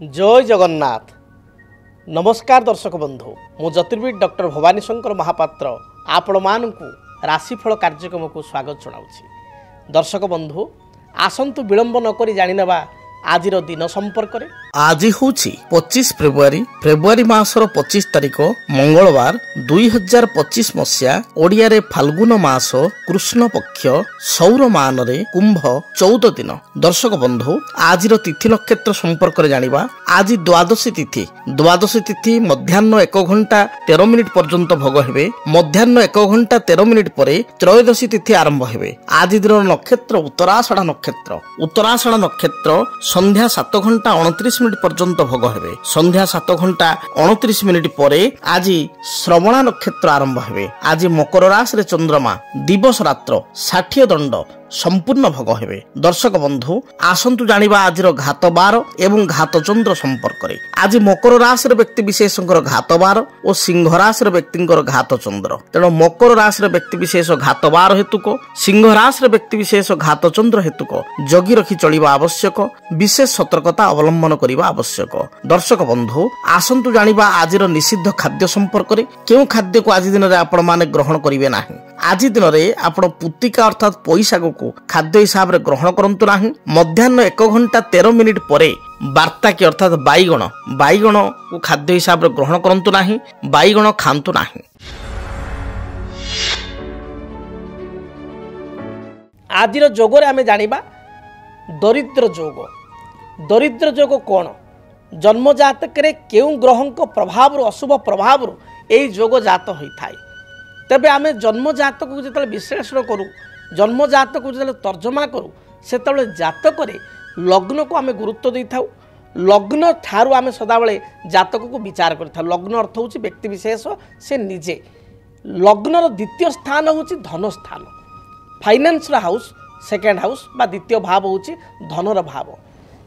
जय जगन्नाथ। नमस्कार दर्शक बंधु, मु ज्योतिर्विद डॉक्टर भवानी शंकर महापात्र आपण मानकु राशिफल कार्यक्रम को स्वागत जनाऊँगी। दर्शक बंधु आसंतु विलंब नक जाणीनेबा आजिर दिन संपर्क में। आज हूँ 25 फेब्रुआरी मासर 25 तारिख मंगलवार 2025 मसीहा ओडिया रे फाल्गुन मास कृष्ण पक्ष सौर मान रे कुंभ 14 दिन। दर्शक बंधु आज तिथि नक्षत्र संपर्क में जानिबा। आज द्वादशी तिथि मध्याह्न 1 घंटा 13 मिनिट पर्यंत भोग हेबे। मध्याह्न 1 घंटा 13 मिनिट परे त्रयोदशी तिथि आरंभ हेबे। आज दिन नक्षत्र उत्तराषाढ़ नक्षत्र संध्या 7 घंटा 29 मिनिट पर्यंत भोग हेबे। संध्या 7 घंटा 29 मिनिट परे आज श्रवणा नक्षत्र आरंभ हेबे। आज मकर राशि रे चंद्रमा दिवस रात्र 60 दंड संपूर्ण भोग हेबे। दर्शक बंधु आसंतु जानिबा आजिर घात बार एवं घात चंद्र संपर्क रे। आज मकर राशि रे व्यक्ति विशेषकर घात बार और सिंह राशि रे व्यक्तिंकर घात चंद्र। तेणु मकर राशि रे व्यक्ति विशेष घात बार हेतुक, सिंह राशि रे व्यक्ति विशेष घात चंद्र हेतुक जगी रखी चलिबा आवश्यक, विशेष सतर्कता अवलंबन करिबा आवश्यक। दर्शक बंधु आसंतु जानिबा आजिर निषिद्ध खाद्य संपर्क रे। केउ खाद्य को आज दिन रे आपण माने ग्रहण करिवे नाही। आज दिन रे आपण पुतिका अर्थात पैसा को खाद्य हिसाब रे ग्रहण करंतु नाही। मध्याह्न 1 घंटा 13 मिनिट परे वार्ता की अर्थात बैगण को खाद्य हिसाब रे ग्रहण करंतु नाही। बैगण खांतु नाही। आजिर जोग रे आमे जानिबा दरिद्र जोग। दरिद्र जोग कौन? जन्म जातक रे केउ ग्रहं को प्रभाव अशुभ प्रभाव एई जोग जात होइथाय। तबे आमे जन्म जातक को जतले विश्लेषण करू, जन्म जातक को जतले तर्जमा करू, सेतले जातक रे लग्न को आमे गुरुत्व देई थाउ। लग्न ठारू आमे सदाबले जातक को विचार करि थाउ। लग्न अर्थ होची व्यक्ति विशेष से निजे। लग्नर द्वितीय स्थान होची धन स्थान। फाइनेंस हाउस सेकेंड हाउस बा द्वितीय भाव होची धनर भाव।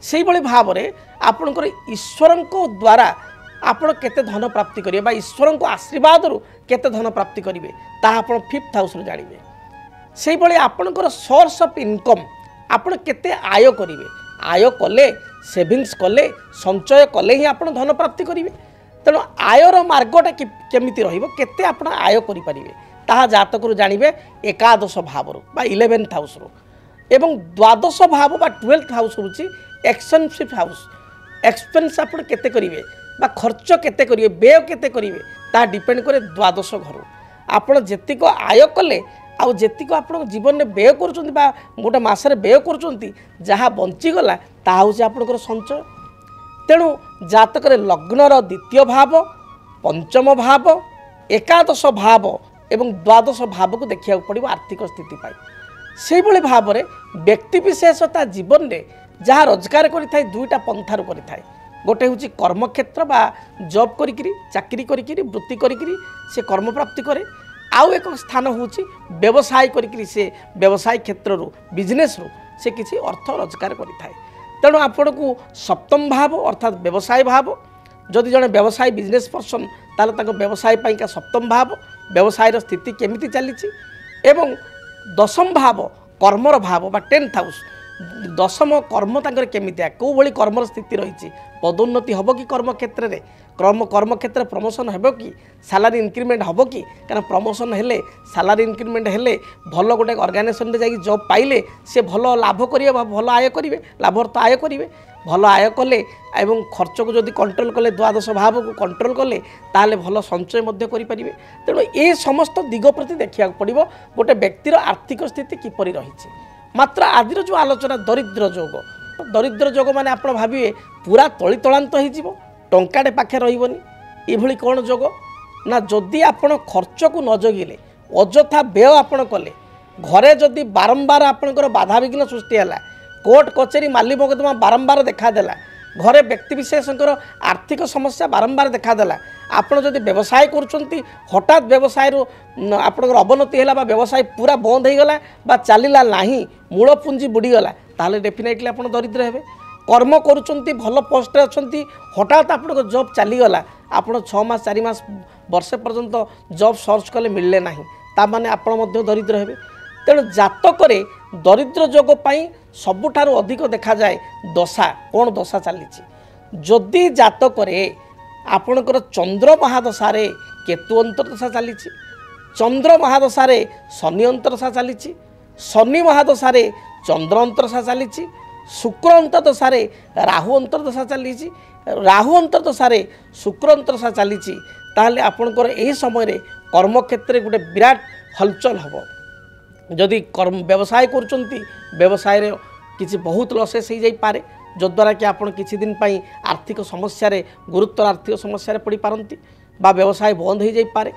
से भली भाव रे आपनकर ईश्वर द्वारा आपण केते धन प्राप्ति करिवे बा ईश्वर को आशीर्वाद रु केते धन प्राप्ति करिवे ताहा आपण 5th हाउस रे जानिबे। से भली आपनकर सोर्स ऑफ इनकम आपण केते आय करिवे। आय कले, सेविंग्स कले, संचय कले ही आपण धन प्राप्ति करिवे। तेणु आयर मार्गटा केमिति रहिबो, केते आपण आय करि परिवे ताहा जातक रु जानिबे। एकादश भाव रु बा 11th हाउस रु एवं द्वादश भाव बा 12th हाउस होची एक्सपेंसिव हाउस। एक्सपेंस आपण केते करिवे बा खर्च केते करिवे, व्यय केते करिवे ता डिपेंड करे द्वादश घर। आपण जेतिक आय कले आउ जेतिक आपण जीवन में व्यय करूछंती बा गोटे मासरे व्यय करूछंती, जहा बंची गला ता होची आपनकर संचय। तेणु जातक रे लग्नर द्वितीय भाव, पंचम भाव, एकादश भाव एवं द्वादश भाव को देखिया पड़िबो आर्थिक स्थिति पाई। से भली भाव रे व्यक्ति विशेषता जीवन रे जहाँ रोजगार करिथाय दुईटा पंथार करिथाय। गोटे होची कर्म क्षेत्र बा जॉब करिकरी, चाकरी करिकरी, वृत्ति करिकरी से कर्म प्राप्ति करे। आउ एक स्थान होची व्यवसाय करिकरी, से व्यवसाय क्षेत्र रु बिजनेस रु से किसी अर्थ रोजगार करिथाय। तेणु आपण को सप्तम भाव अर्थात व्यवसाय भाव, जदि जने व्यवसाय बिजनेस पर्सन ताले ताको व्यवसाय पाइका सप्तम भाव व्यवसाय स्थिति केमिति चलीची। एवं दशम भाव कर्मर भाव बा 10th हाउस, दशम कर्म तांकर केमितिया को भली कर्मर स्थिति रही। पदोन्नति हबो कि कर्म क्षेत्र रे, कर्म क्षेत्र प्रमोशन हेबो कि, सैलरी इंक्रीमेंट हबो कि। कारण प्रमोशन हेले, सैलरी इंक्रीमेंट हेले, भल गोटे ऑर्गेनाइजेशन रे जाई जॉब पाइले से भल लाभ करिवे, भल आय करिवे, लाभ अर्थ आय करिवे। भल आय कले एवं खर्च को जदि कंट्रोल कले, द्वादश भाव को कंट्रोल कले ताले भल संचय मध्य करि परिवे। तेणु ए समस्त दिग प्रति देखिया पड़िबो गोटे व्यक्तिर आर्थिक स्थिति किपरि रहिछि। मात्र आदिर जो आलोचना दरिद्र जोग, दरिद्र जोग माने आपण भाबिए पूरा तली तलांत हो जीवो, टंकाटे पाखे रहिबोनी। एभली कोन जोग ना, जदि आपण खर्च को न जगिले, अजथा व्यय आपण कले, घरे जदि बारंबार आपणकर बाधा विघ्न सृष्टि हैला, कोर्ट कचेरी माली मोकदमा बारंबार देखादेला, घरे व्यक्ति विशेषकर आर्थिक समस्या बारंबार देखादेला। आपण जदि व्यवसाय करूछंती, हठात व्यवसाय रो आपणकर अवनति हैला बा व्यवसाय पूरा बंद हो गला बा चलिला नाही, मूल पुंजी बुड़ी गला, ताले डेफिनेटली आपण दरिद्र हेबे। कर्म करूछंती, भल पोस्ट रे अछंती, हठात आपणकर जॉब चली गला, आपण 6 मास 4 मास वर्षे पर्यंत जॉब सर्च कले मिलले नाही, ता माने आपण मध्य दरिद्र हेबे। तेणु जातक दरिद्र जोग सबुठारु अधिक देखा जाए दशा कौन दशा चली जदि जातकरे आपणकर चंद्र महादशा केतु अंतर्दशा चली चंद्र महादशा शनि अंतर्दशा चली शनि महादशा चंद्र अंतर्दशा चली शुक्र अंतर्दशा राहु अंतर्दशा चली राहु अंतर्दशा शुक्र अंतर्दशा चली ताहले आपणकर एही समय कर्म क्षेत्र गोटे विराट हलचल हम जदि कर्म व्यवसाय करुँच व्यवसाय किसी बहुत लसेस हो जाए जद्वारा कि आप किसी दिन पाई आर्थिक समस्या गुरुतर आर्थिक समस्या पड़ पारती बा व्यवसाय बंद हो जाए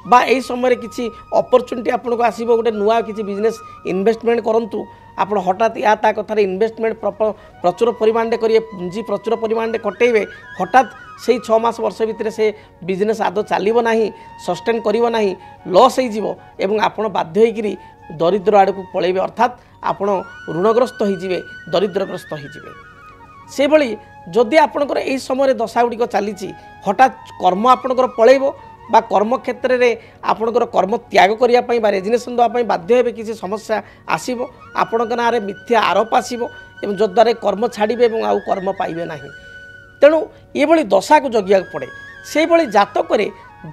बा यही समय किसी अपरचुनिटी आपको आसो गोटे नुआ किसी बिजनेस इन्वेस्टमेंट करूँ आप हठात या कथार इन्वेस्टमेंट प्रचुर परिमाण करेंगे पुंजी प्रचुर परिमाण कटेबे हठात से 6 मास वर्ष भितर से बिजनेस आदौ चलो ना सस्टेन करना लॉस हो आपड़ बाध्य होकरी दरिद्र आड़ को पलैबे अर्थात आपण ऋणग्रस्त होइजिवे दरिद्रग्रस्त होइजिवे से भली जदि आपणकर एही समय दशा गुड़िक चली हठात कर्म आपणकर पलैब बा कर्म क्षेत्र में आपणकर कर्म त्याग करने बा रेजिग्नेशन देवाई बाध्य हे किसी समस्या आसो आपण ना मिथ्या आरोप आसो जद्वारा कर्म छाड़े और आउ कर्म पाइबे ना तेणु ये दशा को जगिया पड़े से भली जातक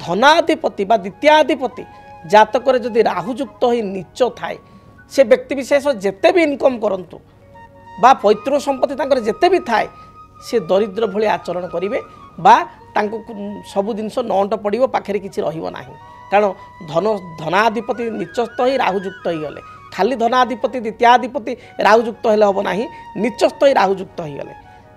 धनाधिपति बा द्वितीयाधिपति जातक जदि राहुयुक्त हो नीच थाए से व्यक्ति विशेष जेते भी इनकम करंतु बा पैतृक संपत्ति तांकर जेते भी थाए से दरिद्र भली आचरण करेंगे बा तांको सबु जिनस नंट पड़ो पाखे किसी रहा कारण धनाधिपति नीचस्थ ही राहुयुक्त हो गले खाली धनाधिपति द्वितीयाधिपति राहुयुक्त हेले हम ना नीचस्थ ही राहुयुक्त हो गले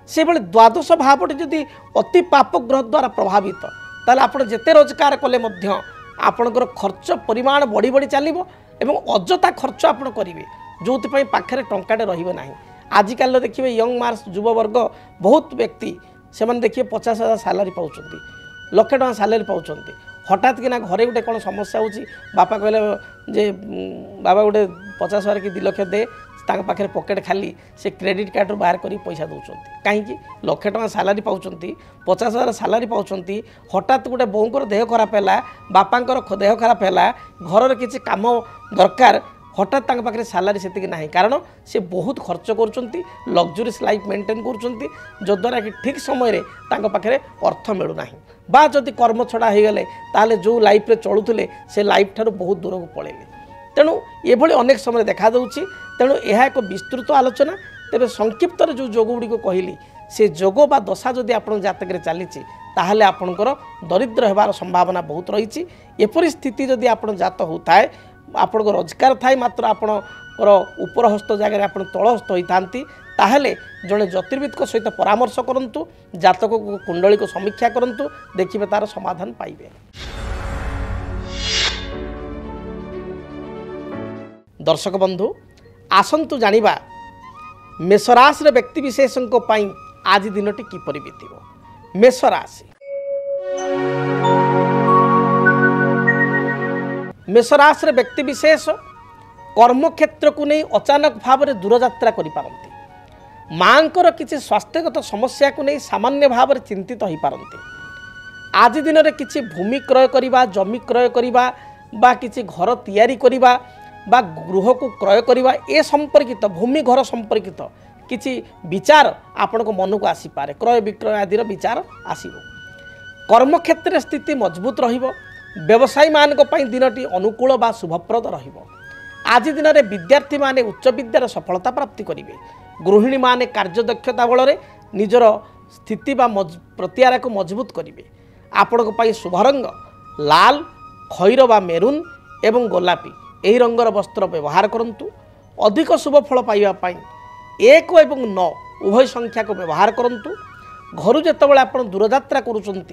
से भली द्वादश भावटी जदि अति पाप ग्रह द्वारा प्रभावित ताले आपण जेते रोजगार कले मध्य आपणकर खर्च परिमाण बढ़ी बढ़ी चलो एवं अजथा खर्च आप करेंगे जो पाखे टंकाटे रही ना आजिकल देखिए यंग मार्स युववर्ग बहुत व्यक्ति से देखिए 50,000 सालारी पाँच लक्षे टଙ୍କା सालारी पाँच हठात कि घरे गोटे कौन समस्या हो बापा कहले जे बाबा गोटे 50,000 कि 2 लाख दे पाखे पकेट खाली से क्रेडिट कार्ड बाहर कर पैसा दौरान कहीं लक्षे टଙ୍କା सालारी पाँच 50,000 सालारी पाँच हठात गोटे बोर देह खराब है बापांकर देह खराब है घर किसी काम दरकार हठात पाखे सालारी से ना कारण से बहुत खर्च कर लग्जरीस लाइफ मेंटेन कर जद्वारा कि ठीक समय पाखे अर्थ मिलूना बा जदि कर्म छड़ा हो गले ताले जो लाइफ रे चलुले से लाइफ ठारू बहुत दूर को पलैले तेणु ये अनेक समय देखा दूँ तेणु यह एक विस्तृत आलोचना तेरे संक्षिप्त जो जोग गुड़ी कहली से जोग बा दशा जदि आप जातक चली ताहले आपणकर दरिद्र होबार संभावना बहुत रही एपरी स्थिति जदि आप जात होता है आपण रोजगार थाए मात्र आपणकर उपर हस्त जगह आप तलहस्त होती ताहले जड़े ज्योतिर्विद सहित परामर्श करंतु जातक को कुंडली को समीक्षा करंतु देखिए तार समाधान पाइबे। दर्शक बंधु आसंतु जानिबा मेषराशि व्यक्ति विशेषों आज दिनटी किपरि बीतिबो। मेषराशि मेषराशि व्यक्ति विशेष कर्म क्षेत्र को नहीं अचानक भाव में दूरयात्रा करिपारंती मांकर किसी स्वास्थ्यगत समस्या को नहीं सामान्य भाव में चिंतित हो पारंती आज दिन में किसी भूमि क्रय करवा जमी क्रय करवा बा किसी घर तैयारी करवा बा गृह को क्रय करवा ए संपर्कित भूमि घर संपर्कित किसी विचार आपण मन को आसीपे क्रय विक्रय आदि विचार आसब कर्म क्षेत्र स्थिति मजबूत रहिबो व्यवसायी मान दिनटी अनुकूल बा शुभप्रद रहिबो आज दिन में विद्यार्थी माने उच्च विद्यार सफलता प्राप्ति करेंगे गृहिणी माने कार्यदक्षता बल निजर स्थिति बा प्रतिहार को मजबूत करेंगे आपण शुभ रंग लाल खैर बा मेरून एवं गोलापी यही रंगर वस्त्र व्यवहार करंतु अधिक शुभ फल पाइबापी 1 एवं 9 उभय संख्या को व्यवहार करंतु घर जितेबाला आप दूरयात्रा करुँच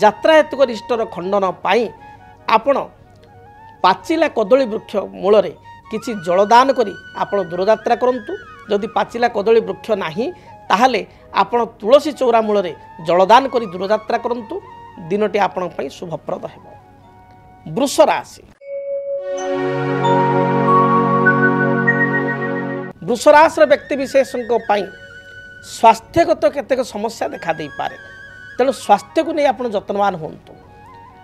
यात्रा हेतुक इष्टर खंडन पाई आपण पाचिला कदली वृक्ष मूल किछि जलदान करी आपण दूरयात्रा करंतु जदि पाचिला कदली वृक्ष नाही ताहले आपण तुलसी चौरा मूल जलदान करी दूरयात्रा करंतु दिनटी आपण पई शुभप्रद हेबो। वृष राशि वृष राशि व्यक्ति विशेषों स्वास्थ्यगत केतेक समस्या देखा दे पारे तेणु स्वास्थ्य को नहीं आप जत्नवान हूँ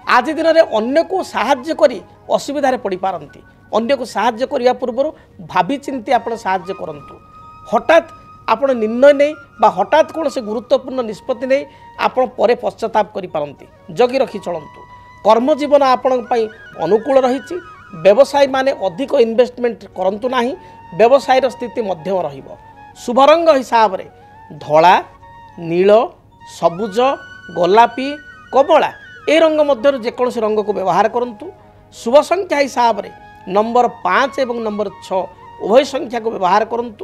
आज दिन में अन्य को साहाय्य करी असुविधा पड़ पारती अन्य को साहाय्य करने पूर्व भावी चिंती आप साहाय्य करंतु हठात ଆପଣ ନିର୍ଣ୍ଣୟ ନେଇ ବା ହଠାତ୍ କୌଣସି ଗୁରୁତ୍ୱପୂର୍ଣ୍ଣ ନିଷ୍ପତ୍ତି ନେଇ ଆପଣ ପରେ ପଶ୍ଚାତାପ କରିପାରନ୍ତି। ଜଗି ରଖି ଚଳନ୍ତୁ। କର୍ମଜୀବନ ଆପଣଙ୍କ ପାଇଁ ଅନୁକୂଳ ରହିଛି। ବ୍ୟବସାୟୀମାନେ ଅଧିକ ଇନଭେଷ୍ଟମେଣ୍ଟ କରନ୍ତୁ ନାହିଁ। ବ୍ୟବସାୟର ସ୍ଥିତି ମଧ୍ୟମ ରହିବ। ଶୁଭ ରଙ୍ଗ ହିସାବରେ ଧଳା, ନୀଳ, ସବୁଜ, ଗୋଲାପୀ, କମଳା ଏ ରଙ୍ଗ ମଧ୍ୟରୁ ଯେକୌଣସି ରଙ୍ଗକୁ ବ୍ୟବହାର କରନ୍ତୁ। ଶୁଭ ସଂଖ୍ୟା ହିସାବରେ ନମ୍ବର 5 ଏବଂ ନମ୍ବର 6 ଉଭୟ ସଂଖ୍ୟାକୁ ବ୍ୟବହାର କରନ୍ତୁ।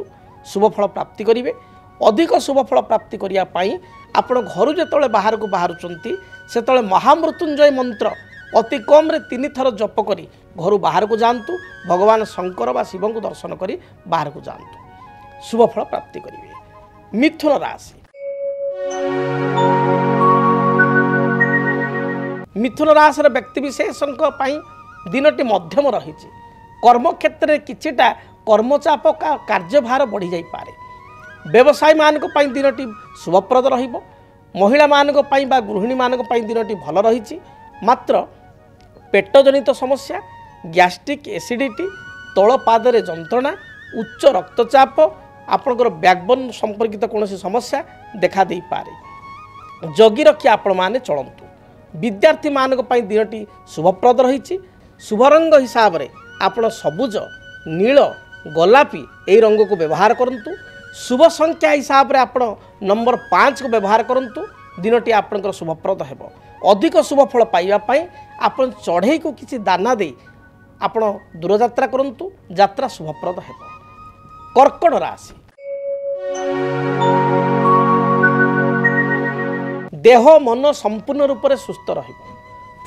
ଶୁଭଫଳ ପ୍ରାପ୍ତି କରିବେ। ଅଧିକ ଶୁଭଫଳ ପ୍ରାପ୍ତି କରିବା ପାଇଁ ଆପଣ ଘରୁ ଯେତେବେଳେ ବାହାରକୁ ବାହାରୁଛନ୍ତି ସେତେବେଳେ ମହାମୃତ୍ୟୁଞ୍ଜୟ ମନ୍ତ୍ର ଅତି କମ୍ରେ 3 ଥର ଜପ କରି ଘରୁ ବାହାରକୁ ଯାଆନ୍ତୁ। ଭଗବାନ ଶଙ୍କର ବା ଶିବଙ୍କୁ ଦର୍ଶନ କରି ବାହାରକୁ ଯାଆନ୍ତୁ। ଶୁଭଫଳ ପ୍ରାପ୍ତି କରିବେ। ମିଥୁନ ରାଶି। ମିଥୁନ ରାଶିର ବ୍ୟକ୍ତିବିଶେଷଙ୍କ ପାଇଁ ଦିନଟି ମଧ୍ୟମ ରହିଛି। କର୍ମକ୍ଷେତ୍ରରେ କିଛିଟା କର୍ମଚାପ କାର୍ଯ୍ୟଭାର ବଢ଼ିଯାଇପାରେ। ବ୍ୟବସାୟୀମାନଙ୍କ ପାଇଁ ଦିନଟି ଶୁଭପ୍ରଦ ରହିବ। ମହିଳାମାନଙ୍କ ପାଇଁ ବା ଗୃହିଣୀମାନଙ୍କ ପାଇଁ ଦିନଟି ଭଲ ରହିଛି। ମାତ୍ର ପେଟଜନିତ ସମସ୍ୟା, ଗ୍ୟାଷ୍ଟ୍ରିକ୍ ଏସିଡ଼ିଟି, ତଳ ପାଦରେ ଯନ୍ତ୍ରଣା, ଉଚ୍ଚ ରକ୍ତଚାପ, ଆପଣଙ୍କର ବ୍ୟାକବୋନ୍ ସମ୍ପର୍କିତ କୌଣସି ସମସ୍ୟା ଦେଖାଦେଇପାରେ। ଜଗି ରଖି ଆପଣମାନେ ଚଳନ୍ତୁ। ବିଦ୍ୟାର୍ଥୀମାନଙ୍କ ପାଇଁ ଦିନଟି ଶୁଭପ୍ରଦ ରହିଛି। ଶୁଭ ରଙ୍ଗ ହିସାବରେ ଆପଣ ସବୁଜ, ନୀଳ, ଗୋଲାପୀ ଏହି ରଙ୍ଗକୁ ବ୍ୟବହାର କରନ୍ତୁ। ଶୁଭ ସଂଖ୍ୟା ହିସାବରେ ଆପଣ ନମ୍ବର 5କୁ ବ୍ୟବହାର କରନ୍ତୁ। ଦିନଟି ଆପଣଙ୍କର ଶୁଭପ୍ରଦ ହେବ। ଅଧିକ ଶୁଭଫଳ ପାଇବା ପାଇଁ ଆପଣ ଚଢ଼େଇକୁ କିଛି ଦାନା ଦେଇ ଆପଣ ଦୂରଯାତ୍ରା କରନ୍ତୁ। ଯାତ୍ରା ଶୁଭପ୍ରଦ ହେବ। କର୍କଟ ରାଶି। ଦେହ ମନ ସମ୍ପୂର୍ଣ୍ଣ ରୂପରେ ସୁସ୍ଥ ରହିବ।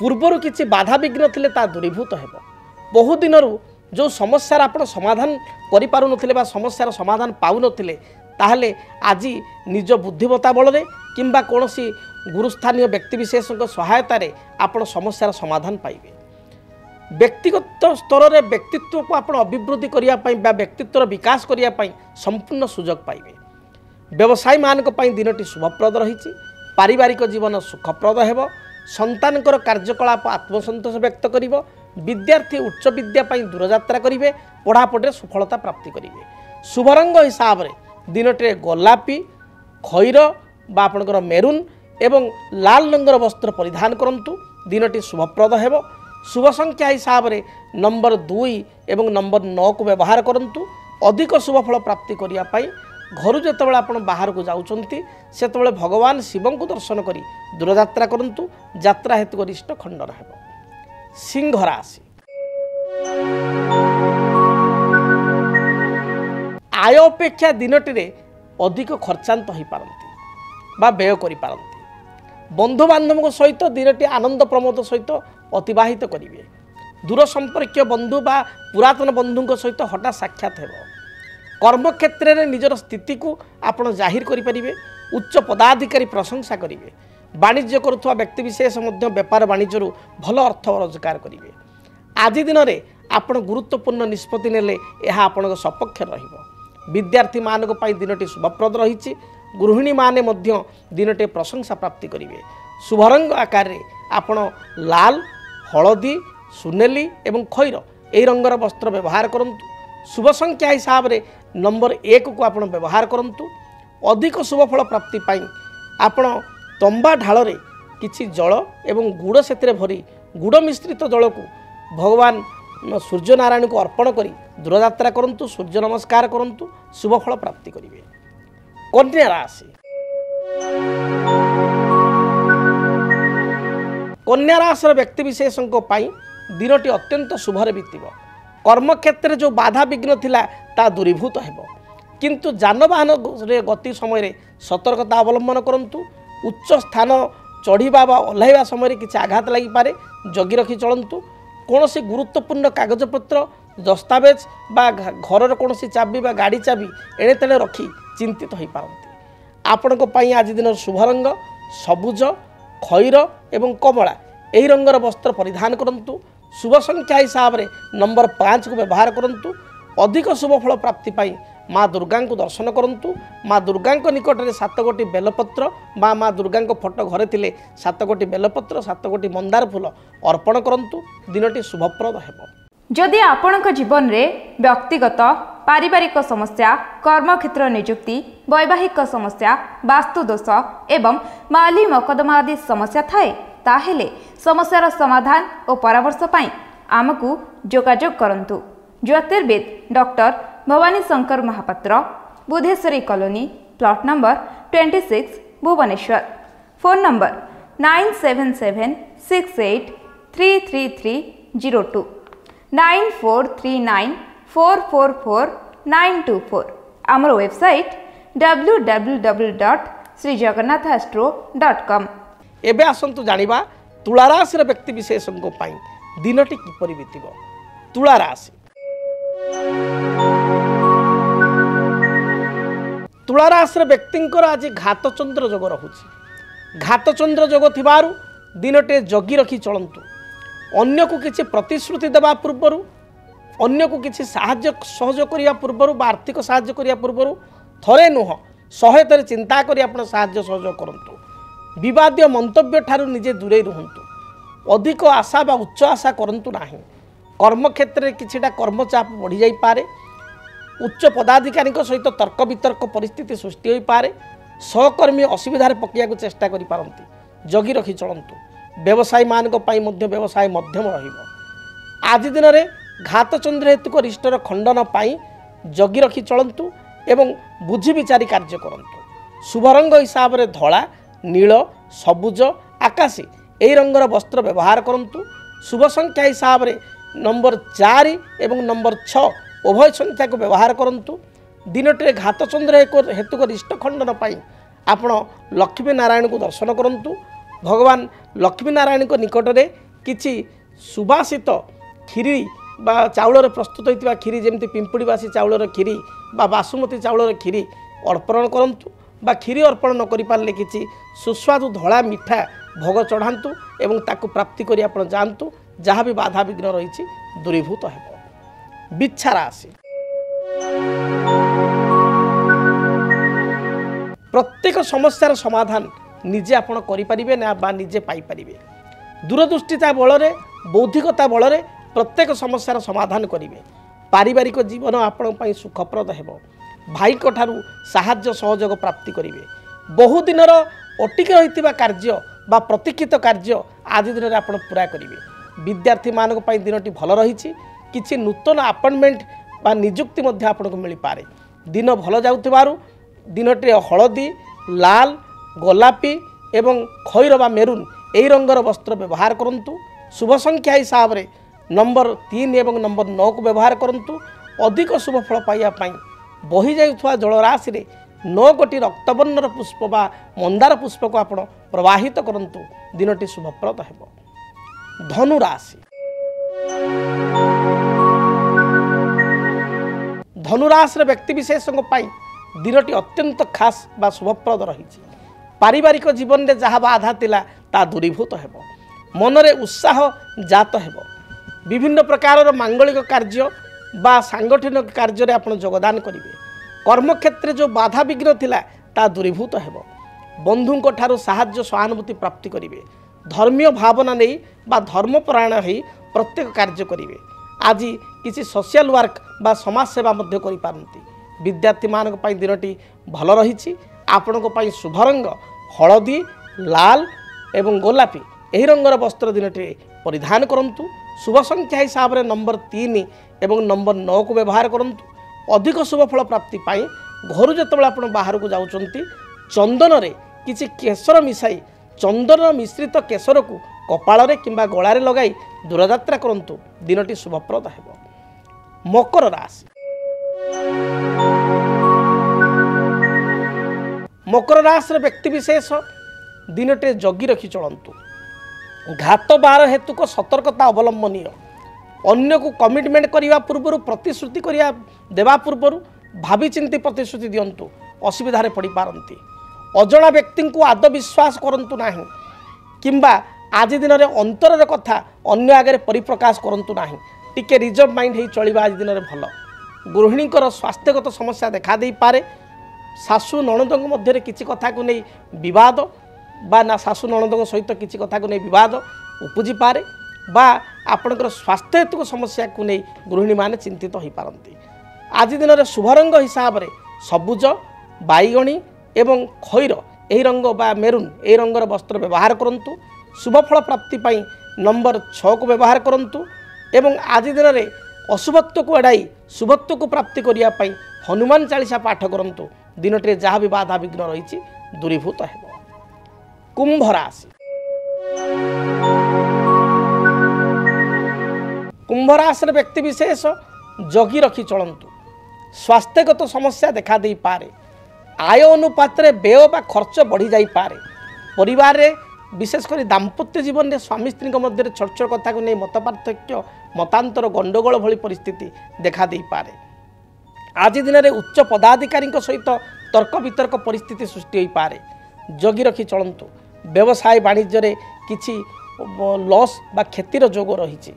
ପୂର୍ବରୁ କିଛି ବାଧାବିଘ୍ନ ଥିଲେ ତାହା ଦୂରୀଭୂତ ହେବ। ବହୁ ଦିନରୁ ଯେଉଁ ସମସ୍ୟାର ଆପଣ ସମାଧାନ କରିପାରୁନଥିଲେ ବା ସମସ୍ୟାର ସମାଧାନ ପାଉନଥିଲେ, ତାହେଲେ ଆଜି ନିଜ ବୁଦ୍ଧିମତା ବଳରେ କିମ୍ବା କୌଣସି ଗୁରୁସ୍ଥାନୀୟ ବ୍ୟକ୍ତିବିଶେଷଙ୍କ ସହାୟତାରେ ଆପଣ ସମସ୍ୟାର ସମାଧାନ ପାଇବେ। ବ୍ୟକ୍ତିଗତ ସ୍ତରରେ ବ୍ୟକ୍ତିତ୍ୱକୁ ଆପଣ ଅଭିବୃଦ୍ଧି କରିବା ପାଇଁ ବା ବ୍ୟକ୍ତିତ୍ୱର ବିକାଶ କରିବା ପାଇଁ ସମ୍ପୂର୍ଣ୍ଣ ସୁଯୋଗ ପାଇବେ। ବ୍ୟବସାୟୀମାନଙ୍କ ପାଇଁ ଦିନଟି ଶୁଭପ୍ରଦ ରହିଛି। ପାରିବାରିକ ଜୀବନ ସୁଖପ୍ରଦ ହେବ। ସନ୍ତାନଙ୍କର କାର୍ଯ୍ୟକଳାପ ଆତ୍ମସନ୍ତୋଷ ବ୍ୟକ୍ତ କରିବ। ବିଦ୍ୟାର୍ଥୀ ଉଚ୍ଚ ବିଦ୍ୟା ପାଇଁ ଦୂରଯାତ୍ରା କରିବେ। ପଢ଼ାପଢ଼ିରେ ସଫଳତା ପ୍ରାପ୍ତି କରିବେ। ଶୁଭ ରଙ୍ଗ ହିସାବରେ ଦିନଟିରେ ଗୋଲାପୀ, ଖଇର ବା ଆପଣଙ୍କର ମେରୁନ୍ ଏବଂ ଲାଲ ରଙ୍ଗର ବସ୍ତ୍ର ପରିଧାନ କରନ୍ତୁ। ଦିନଟି ଶୁଭପ୍ରଦ ହେବ। ଶୁଭ ସଂଖ୍ୟା ହିସାବରେ ନମ୍ବର 2 ଏବଂ ନମ୍ବର 9କୁ ବ୍ୟବହାର କରନ୍ତୁ। ଅଧିକ ଶୁଭଫଳ ପ୍ରାପ୍ତି କରିବା ପାଇଁ ଘରୁ ଯେତେବେଳେ ଆପଣ ବାହାରକୁ ଯାଉଛନ୍ତି ସେତେବେଳେ ଭଗବାନ ଶିବଙ୍କୁ ଦର୍ଶନ କରି ଦୂରଯାତ୍ରା କରନ୍ତୁ। ଯାତ୍ରା ହେତୁ ଗରିଷ୍ଠ ଖଣ୍ଡନ ହେବ। ସିଂହ ରାଶି। ଆୟ ଅପେକ୍ଷା ଦିନଟିରେ ଅଧିକ ଖର୍ଚ୍ଚାନ୍ତ ହୋଇପାରନ୍ତି ବା ବ୍ୟୟ କରିପାରନ୍ତି। ବନ୍ଧୁବାନ୍ଧବଙ୍କ ସହିତ ଦିନଟି ଆନନ୍ଦ ପ୍ରମୋଦ ସହିତ ଅତିବାହିତ କରିବେ। ଦୂର ସମ୍ପର୍କୀୟ ବନ୍ଧୁ ବା ପୁରାତନ ବନ୍ଧୁଙ୍କ ସହିତ ହଠାତ୍ ସାକ୍ଷାତ ହେବ। କର୍ମକ୍ଷେତ୍ରରେ ନିଜର ସ୍ଥିତିକୁ ଆପଣ ଜାହିର କରିପାରିବେ। ଉଚ୍ଚ ପଦାଧିକାରୀ ପ୍ରଶଂସା କରିବେ। ବାଣିଜ୍ୟ କରୁଥିବା ବ୍ୟକ୍ତିବିଶେଷ ମଧ୍ୟ ବେପାର ବାଣିଜ୍ୟରୁ ଭଲ ଅର୍ଥ ରୋଜଗାର କରିବେ। ଆଜି ଦିନରେ ଆପଣ ଗୁରୁତ୍ୱପୂର୍ଣ୍ଣ ନିଷ୍ପତ୍ତି ନେଲେ ଏହା ଆପଣଙ୍କ ସପକ୍ଷରେ ରହିବ। ବିଦ୍ୟାର୍ଥୀମାନଙ୍କ ପାଇଁ ଦିନଟି ଶୁଭପ୍ରଦ ରହିଛି। ଗୃହିଣୀମାନେ ମଧ୍ୟ ଦିନଟି ପ୍ରଶଂସା ପ୍ରାପ୍ତି କରିବେ। ଶୁଭ ରଙ୍ଗ ଆକାରରେ ଆପଣ ଲାଲ, ହଳଦୀ, ସୁନେଲି ଏବଂ ଖଇର ଏହି ରଙ୍ଗର ବସ୍ତ୍ର ବ୍ୟବହାର କରନ୍ତୁ। ଶୁଭ ସଂଖ୍ୟା ହିସାବରେ ନମ୍ବର 1କୁ ଆପଣ ବ୍ୟବହାର କରନ୍ତୁ। ଅଧିକ ଶୁଭଫଳ ପ୍ରାପ୍ତି ପାଇଁ ଆପଣ ତମ୍ବା ଢାଳରେ କିଛି ଜଳ ଏବଂ ଗୁଡ଼ ସେଥିରେ ଭରି ଗୁଡ଼ ମିଶ୍ରିତ ଜଳକୁ ଭଗବାନ ସୂର୍ଯ୍ୟନାରାୟଣଙ୍କୁ ଅର୍ପଣ କରି ଦୂରଯାତ୍ରା କରନ୍ତୁ। ସୂର୍ଯ୍ୟ ନମସ୍କାର କରନ୍ତୁ। ଶୁଭଫଳ ପ୍ରାପ୍ତି କରିବେ। କନ୍ୟା ରାଶି। କନ୍ୟା ରାଶିର ବ୍ୟକ୍ତିବିଶେଷଙ୍କ ପାଇଁ ଦିନଟି ଅତ୍ୟନ୍ତ ଶୁଭରେ ବିତିବ। କର୍ମକ୍ଷେତ୍ରରେ ଯେଉଁ ବାଧାବିଘ୍ନ ଥିଲା ତାହା ଦୂରୀଭୂତ ହେବ। କିନ୍ତୁ ଯାନବାହନରେ ଗତି ସମୟରେ ସତର୍କତା ଅବଲମ୍ବନ କରନ୍ତୁ। ଉଚ୍ଚ ସ୍ଥାନ ଚଢ଼ିବା ବା ଓହ୍ଲାଇବା ସମୟରେ କିଛି ଆଘାତ ଲାଗିପାରେ। ଜଗି ରଖି ଚଳନ୍ତୁ। କୌଣସି ଗୁରୁତ୍ୱପୂର୍ଣ୍ଣ କାଗଜପତ୍ର, ଦସ୍ତାବେଜ ବା ଘରର କୌଣସି ଚାବି ବା ଗାଡ଼ି ଚାବି ଏଣେ ତେଣେ ରଖି ଚିନ୍ତିତ ହୋଇପାରନ୍ତି। ଆପଣଙ୍କ ପାଇଁ ଆଜି ଦିନର ଶୁଭ ରଙ୍ଗ ସବୁଜ, ଖଇର ଏବଂ କମଳା ଏହି ରଙ୍ଗର ବସ୍ତ୍ର ପରିଧାନ କରନ୍ତୁ। ଶୁଭ ସଂଖ୍ୟା ହିସାବରେ ନମ୍ବର 5କୁ ବ୍ୟବହାର କରନ୍ତୁ। ଅଧିକ ଶୁଭଫଳ ପ୍ରାପ୍ତି ପାଇଁ ମା ଦୁର୍ଗାଙ୍କୁ ଦର୍ଶନ କରନ୍ତୁ। ମା ଦୁର୍ଗାଙ୍କ ନିକଟରେ 7 ଗୋଟି ବେଲପତ୍ର ବା ମା ଦୁର୍ଗାଙ୍କ ଫଟୋ ଘରେ ଥିଲେ 7 ଗୋଟି ବେଲପତ୍ର, 7 ଗୋଟି ମନ୍ଦାର ଫୁଲ ଅର୍ପଣ କରନ୍ତୁ। ଦିନଟି ଶୁଭପ୍ରଦ ହେବ। जदि आपणक जीवन रे व्यक्तिगत पारिवारिक समस्या कर्मक्षेत्र नियुक्ति वैवाहिक समस्या वास्तुदोष एवं माली मकदमा आदि समस्या थाए ताहेले समस्यार समाधान और परामर्श पाई आमकु जोगाजोग करंतु। ज्योतिर्विद doctor Bhabani Shankar Mahapatra, Budheswari colony, plot number 26, Bhubaneswar. Phone number 9776833302 9439444924। आमर वेबसाइट www.srijagannathastro.com। एबे आसंतु जानिबा तुला राशि व्यक्ति विशेषज्ञ पाई दिनटी किपरि बीतिब। तुला राशि तुला राशि व्यक्तिंकर आज घातचंद्र जोग रहुछि। घातचंद्र जोग थिबारु दिनटे जगी रखी चलंतु। अन्य को किछि प्रतिश्रुति देवा पूर्वरु, अन्य को किछि साहाय्य सहयोग करिया पूर्वरु बा आर्थिक साहाय्य करिया पूर्वरु थरे नुह 100 थरे चिंता करि आपण साहाय्य सहयोग करंतु। विवादीय मंतव्य ठारू निजे दूरे रुहंतु। अधिक आशा बा उच्च आशा करंतु नाही। कर्मक्षेत्र में किछिटा कर्मचाप बढ़ी जाई पारे। उच्च पदाधिकारी सहित तर्क वितर्क परिस्थिति सृष्टि हो पारे। सहकर्मी असुविधार पकिया को चेष्टा करि पारंती। जगी रखी चलंतु। व्यवसायी मानक पाई मध्य व्यवसाय मध्यम रहिबो। आज दिन में घातचंद्र हेतुक रिष्टर खंडन पाई जगी रखी चलंतु एवं बुझी विचारी कार्य करंतु। शुभ रंग हिसाब से धला, नील, सबुज, आकाशी यही रंगर वस्त्र व्यवहार करंतु। शुभ संख्या हिसाब से नंबर 4 एवं नंबर 6 उभय संख्या को व्यवहार करंतु। दिनटे घातचंद्र हेतुक रिष्ट खंडन पाई आपण लक्ष्मी नारायण को दर्शन करंतु। भगवान लक्ष्मी नारायण को निकट में किछि सुबासित खीरी बा चाउलर प्रस्तुत होता खीरी जमती पिंपुड़ीवासी चाउलर खीरी बा बासुमती चाउलर खीरी अर्पण करंतु। बा खीरी अर्पण न करि पारले किछि सुस्वादु धला मिठा भोग चढ़ातु एवं ताकु प्राप्ति करि आपण जानतु। जहाँ भी बाधा विघ्न रही दूरीभूत हेब। बिच्छा राशि प्रत्येक समस्यार समाधान निजे आपण करिपारिबे ना बा निजे पाई परिबे। दूरदृष्टिता बल बौद्धिकता बल प्रत्येक समस्यार समाधान करिवे। पारिवारिक जीवन आपण पई सुखप्रद हेबो। भाई ठारू साहाय्य सहयोग प्राप्ति करिवे। बहुदिनर अटिकी रहितिबा कार्य बा प्रतीक्षित कार्य आज दिन में आपण पूरा करिवे। विद्यार्थी मानक पई दिनटी भल रहिछि। किछि नूतन अपॉइंटमेंट बा नियुक्ति मध्य आपनको मिली पारे। दिन भल जाउथिबारु दिनटे हलदी, लाल, गोलापी एवं खैर बा मेरून एही रंगर वस्त्र व्यवहार करंतु। शुभ संख्या हिसाब से नंबर 3 एवं नंबर 9 को व्यवहार करंतु। अधिक शुभ फल पाइबा पई बही जाउथवा जलराशि रे 9 गोटी रक्तवर्णर पुष्प बा मंदार पुष्प को आपण प्रवाहित करंतु। दिनटी शुभप्रद हेबो। धनु राशि धनु राशि व्यक्ति विशेषज्ञ पाई दिनटी अत्यंत खास बा शुभप्रद रही। पारिवारिक जीवन में जहाँ बाधा तिला ता दूरीभूत हेब। मनरे उत्साह जात हेब। विभिन्न प्रकार मांगलिक कार्य बा सांगठनिक कार्य रे आपण योगदान करिवे। कर्मक्षेत्र जो बाधा विघ्न थिला ता दूरीभूत हेब। बंधुंक ठारू साहाय्य सहानुभूति प्राप्ति करिवे। धर्मीय भावना नहीं बा धर्मपरायण ही प्रत्येक कार्य करिवे। आज किसी सोशल वर्क बा समाज सेवा मध्य करि पारंती। विद्यार्थी मानक पई दिनटी भल रहिछि। आपणक पई शुभ रंग हलदी, लाल एवं गोलापी एही रंगर वस्त्र दिनटी परिधान करंतु। शुभ संख्या हिसाब से नंबर 3 एवं नंबर 9 को व्यवहार करंतु। अधिक शुभ फल प्राप्ति पाई घर जेतबेला आपण बाहर को जाउचंती चंदन रे किछि केसर मिसाई चंदन मिश्रित केसर को कपाल रे किंबा गळारे लगाई दूरयात्रा करंतु। दिनटी शुभप्रद हेबो। मकर राशि मकर राशि व्यक्ति विशेष दिनटे जगी रखी चलंतु। घात बार हेतुक सतर्कता अवलंबनीय। अन्य को कमिटमेंट करने पूर्व प्रतिश्रुति करिया देवा पूर्व भावी चिंती प्रतिश्रुति दियंतु। असुविधारे पड़ी पारंती। अजणा व्यक्ति को आद विश्वास करंतु नाही किंबा आज दिन में अंतर कथा अन्य आगे परिप्रकाश करंतु नाही। टिके रिजर्व माइंड ही चलिबा आज दिन में भल। गृहिणींकर स्वास्थ्यगत समस्या देखा दे पारे। सासु नणंदों मध्य किसी कथा को नहीं विवाद बा ना सासु नणंदों सहित किसी कथा को नहीं विवाद उपजी पारे बा आपणकर स्वास्थ्य हेतुक समस्या को नहीं गृहिणी माने चिंतित हो पारती। आज दिन में शुभ रंग हिसाब से सबुज बैगणी एवं खैर यही रंग बा मेरून यही रंगर वस्त्र व्यवहार करूँ। शुभफल प्राप्ति पाई नंबर 6 को व्यवहार करूँ एवं आज दिन में अशुभत्व को एड़ाई शुभत्व को प्राप्ति करने हनुमान चालीसा पाठ करूँ। दिनटे जहाँ भी बाधा विघ्न रही दूरीभूत हो। कुंभ राशि कुंभ राशि व्यक्ति विशेष जगी रखी चलतु। स्वास्थ्यगत समस्या देखा दे पारे। आय अनुपात व्यय बा खर्च बढ़ी जाई पारे। परिवार रे विशेषकर दाम्पत्य जीवन में स्वामी स्त्री मध्य छोट छोट कथा को नहीं मत पार्थक्य मतांतर गंडगोल भली परिस्थिति देखा दे पारे। आज दिन में उच्च पदाधिकारी सहित तर्क वितर्क परिस्थिति सृष्टि हो पारे। जगी रखी चलतु। व्यवसाय वाणिज्य किछि लॉस बा क्षतिर जोग रही।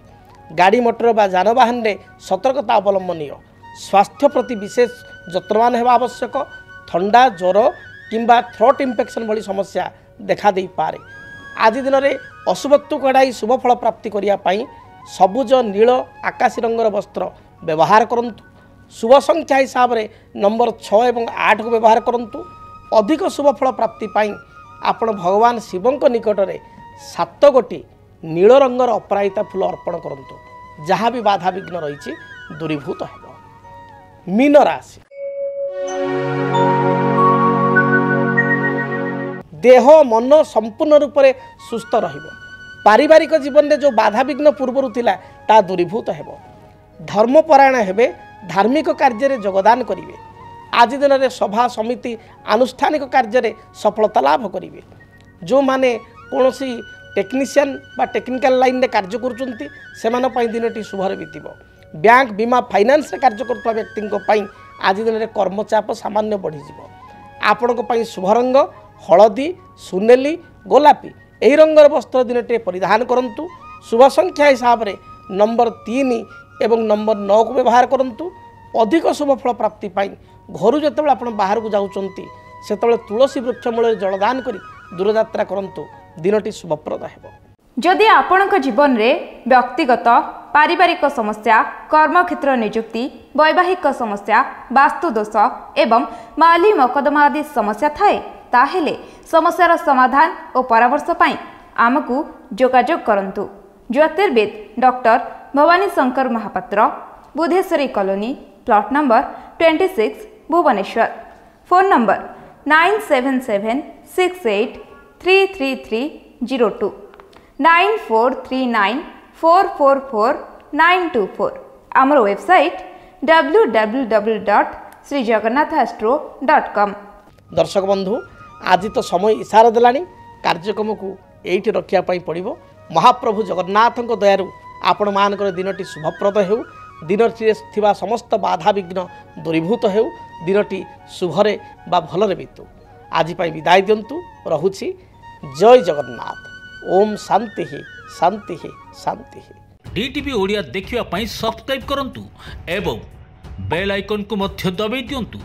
गाड़ी मोटर बा जानवाहन में सतर्कता अवलंबनीय। स्वास्थ्य प्रति विशेष जत्नवान होगा आवश्यक। ठंडा ज्वर किंबा थ्रोट इन्फेक्शन भली समस्या देखा दे पारे। आज दिन में अशुभत्व को एड़ाई शुभफल प्राप्ति करने सबुज नील आकाशी रंगर वस्त्र व्यवहार करूँ। शुभ संख्या हिसाब से नंबर 6 और 8 को व्यवहार करूँ। अधिक शुभफल प्राप्ति पाई आपण भगवान शिवों निकट में 7 गोटी नील रंगर अपराजिता फूल अर्पण करूँ। जहाँ भी बाधा विघ्न रही दूरीभूत हो। मीन राशि देह मन संपूर्ण रूप से सुस्थ रहिबो। पारिवारिक जीवन में जो बाधा विघ्न पूर्वर थिला ता दूरीभूत हो। धर्मपरायण हेबे। धार्मिक कार्य में योगदान करेंगे। आज दिन में सभा समिति आनुष्ठानिक कार्य में सफलता लाभ करेंगे। जो माने कौन सी टेक्नीशियन बा टेक्निकल लाइन में कार्य करुँच से दिनटी शुभर बीतब। बैंक बीमा फाइनान्स रे कार्य करुवा व्यक्ति आज दिन में कर्मचाप सामान्य बढ़ीज। आपण शुभ रंग हलदी सुनेली गोलापी यही रंगर वस्त्र दिनटे परिधान करूँ। शुभ संख्या हिसाब से नंबर 3 एवं नंबर 9 को व्यवहार करूँ। अधिक शुभफल प्राप्ति पाई घर जो आप बाहर को जाऊँच से तुलसी वृक्ष मूल जलदान करी दूरयात्रा करूँ। दिनटी शुभप्रद हो। जदि आपणक जीवन रे व्यक्तिगत पारिवारिक समस्या कर्मक्षेत्र नियुक्ति वैवाहिक समस्या वास्तुदोष एवं माली मकदमा आदि समस्या थाए ताहेले समस्यार समाधान और परामर्श पाई आमकु जोगाजोग करंतु। ज्योतिर्विद doctor Bhabani Shankar Mahapatra Budheswari colony plot number 26 Bhubaneswar. Phone number 9776833302 9439444924। आमर वेबसाइट www.srijagannathastro.com। दर्शक बंधु आज तो समय इशारा देलानी कार्यक्रम को एठी रखिया पई पड़िबो। महाप्रभु जगन्नाथ दयारु आपण मानकर दिनटी शुभप्रद हेउ। दिनटी थिबा समस्त बाधा विघ्न दूरीभूत हेउ। दिनटी शुभरे बा भलरे बीतु। आज पई विदाय दियंतु। रहुछि। जय जगन्नाथ। ओम शांति शांति शांति। डीटीवी ओडिया देखिवा पई सब्सक्राइब करंतु एवं बेल आइकन को मध्य दबाई दियंतु।